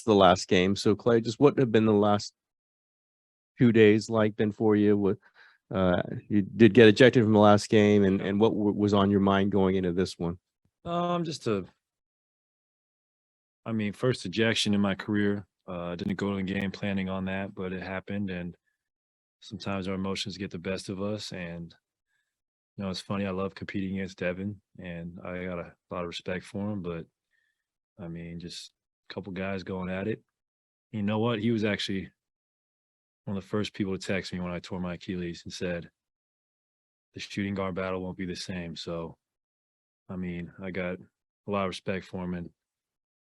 the last game. So Klay, just what have been the last 2 days like been for you? What you did get ejected from the last game, and what was on your mind going into this one? First ejection in my career. Didn't go to the game planning on that, but it happened, and sometimes our emotions get the best of us. And it's funny. I love competing against Devin, and I got a lot of respect for him. But just a couple guys going at it. You know what? He was actually one of the first people to text me when I tore my Achilles and said, the shooting guard battle won't be the same. So, I got a lot of respect for him. And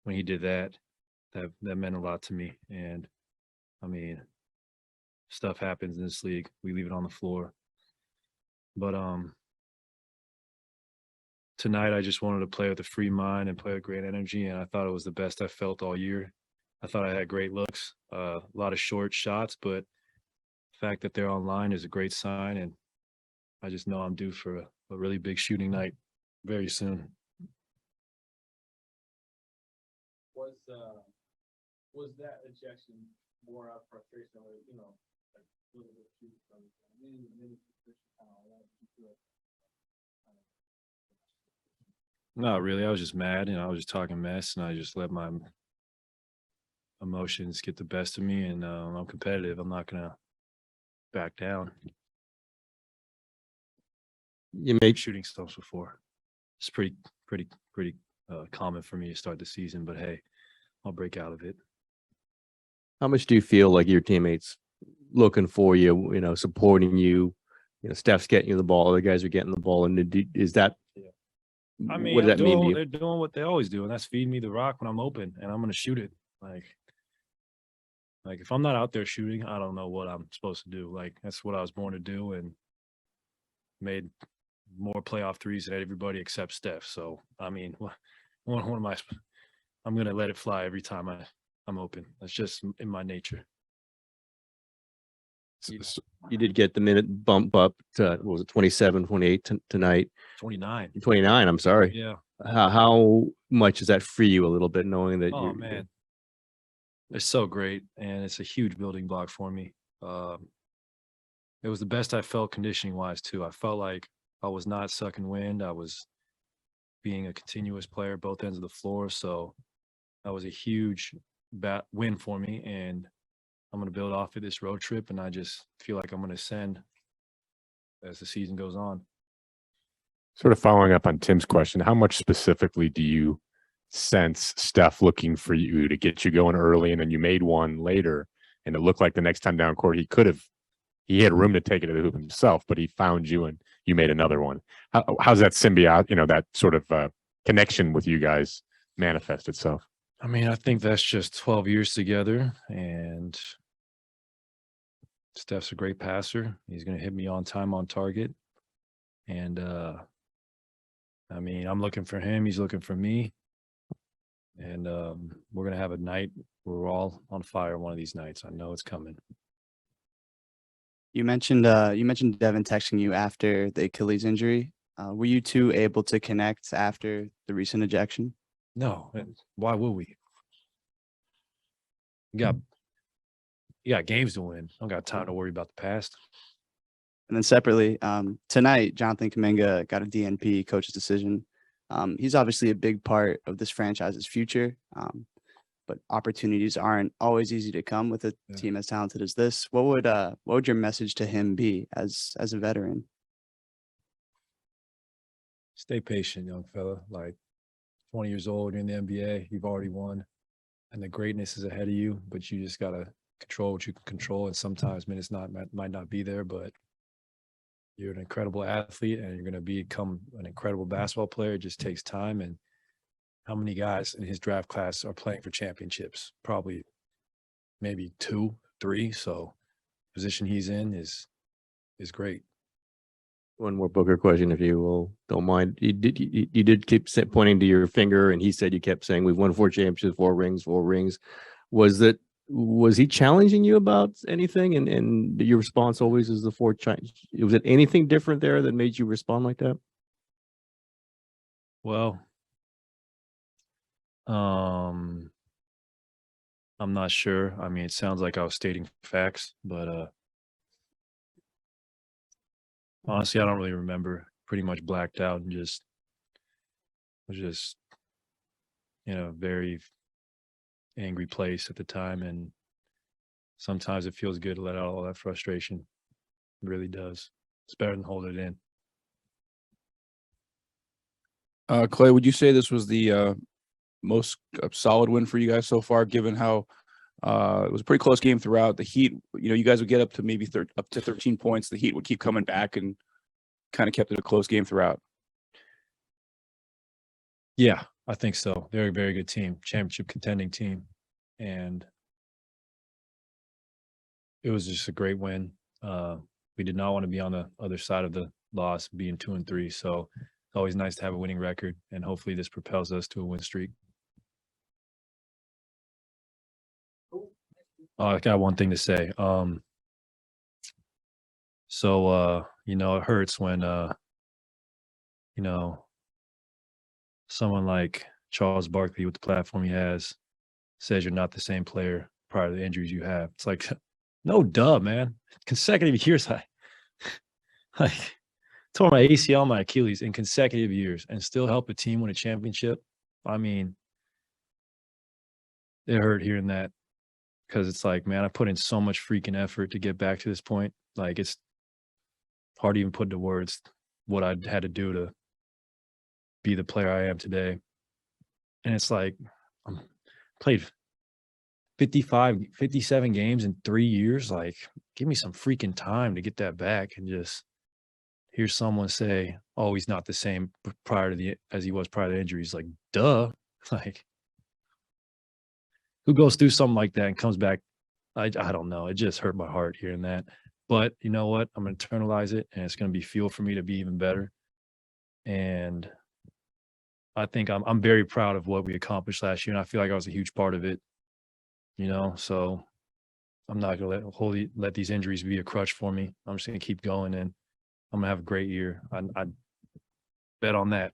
when he did that meant a lot to me. And stuff happens in this league. We leave it on the floor. But tonight I just wanted to play with a free mind and play with great energy. And I thought it was the best I felt all year. I thought I had great looks, a lot of short shots, but the fact that they're online is a great sign. And I just know I'm due for a really big shooting night very soon. Was that ejection more out of frustration, or like a little bit of shoot from many Not really. I was just mad, I was just talking mess, and I just let my emotions get the best of me. And I'm competitive. I'm not gonna back down. You made Shooting stuff before. It's pretty common for me to start the season, but hey, I'll break out of it. How much do you feel like your teammates looking for you, supporting you? Steph's getting you the ball, other guys are getting the ball, and is that? What does that mean to you? They're doing what they always do, and that's feed me the rock when I'm open, and I'm gonna shoot it. Like if I'm not out there shooting, I don't know what I'm supposed to do. That's what I was born to do, and made more playoff threes than everybody except Steph. So what am I? I'm gonna let it fly every time I'm open. That's just in my nature. You did get the minute bump up to, what was it, 27, 28 tonight? 29. 29, I'm sorry. Yeah. How much does that free you a little bit, knowing that Oh, man. It's so great, and it's a huge building block for me. It was the best I felt conditioning-wise, too. I felt like I was not sucking wind. I was being a continuous player, both ends of the floor. So that was a huge win for me, and I'm going to build off of this road trip, and I just feel like I'm going to ascend as the season goes on. Sort of following up on Tim's question, how much specifically do you sense Steph looking for you to get you going early, and then you made one later, and it looked like the next time down court he had room to take it to the hoop himself, but he found you and you made another one. How's that symbiote, that sort of connection with you guys manifest itself? I think that's just 12 years together, and Steph's a great passer. He's going to hit me on time, on target. And, I'm looking for him. He's looking for me. And we're going to have a night where we're all on fire one of these nights. I know it's coming. You mentioned Devin texting you after the Achilles injury. Were you two able to connect after the recent ejection? No. Why would we? You got games to win. I don't got time to worry about the past. And then separately, tonight, Jonathan Kuminga got a DNP, coach's decision. He's obviously a big part of this franchise's future, but opportunities aren't always easy to come with a team as talented as this. What would your message to him be as a veteran? Stay patient, young fella. 20 years old, you're in the NBA, you've already won, and the greatness is ahead of you, but you just got to control what you can control. And sometimes minutes might not be there, but you're an incredible athlete, and you're going to become an incredible basketball player. It just takes time. And how many guys in his draft class are playing for championships? Probably maybe 2, 3. So the position he's in is great. One more Booker question, if you don't mind. You did keep pointing to your finger, and he said you kept saying, "We've won 4 championships, 4 rings, 4 rings." Was he challenging you about anything? And your response always is the 4. Was it anything different there that made you respond like that? Well, I'm not sure. I mean, it sounds like I was stating facts, but honestly, I don't really remember. Pretty much blacked out and just was just in a very angry place at the time. And sometimes it feels good to let out all that frustration. It really does. It's better than holding it in. Klay, would you say this was the most solid win for you guys so far, given how it was a pretty close game throughout? The Heat, you guys would get up to maybe up to 13 points. The Heat would keep coming back and kind of kept it a close game throughout. Yeah, I think so. They're a very good team, championship contending team. And it was just a great win. We did not want to be on the other side of the loss, being 2-3. So it's always nice to have a winning record, and hopefully this propels us to a win streak. I got one thing to say. It hurts when someone like Charles Barkley, with the platform he has, says you're not the same player prior to the injuries you have. It's like, no duh, man. Consecutive years, I tore my ACL, my Achilles in consecutive years, and still help a team win a championship. I mean, it hurt hearing that, because it's like, man, I put in so much freaking effort to get back to this point. Like, it's hard to even put into words what I had to do to be the player I am today. And it's like, I played 57 games in 3 years. Like, give me some freaking time to get that back. And just hear someone say, oh, he's not the same as he was prior to the injuries. Like, duh. Like, who goes through something like that and comes back? I don't know. It just hurt my heart hearing that. But you know what? I'm going to internalize it, and it's going to be fuel for me to be even better. And I think I'm very proud of what we accomplished last year, and I feel like I was a huge part of it. So I'm not going to let these injuries be a crutch for me. I'm just going to keep going, and I'm going to have a great year. I bet on that.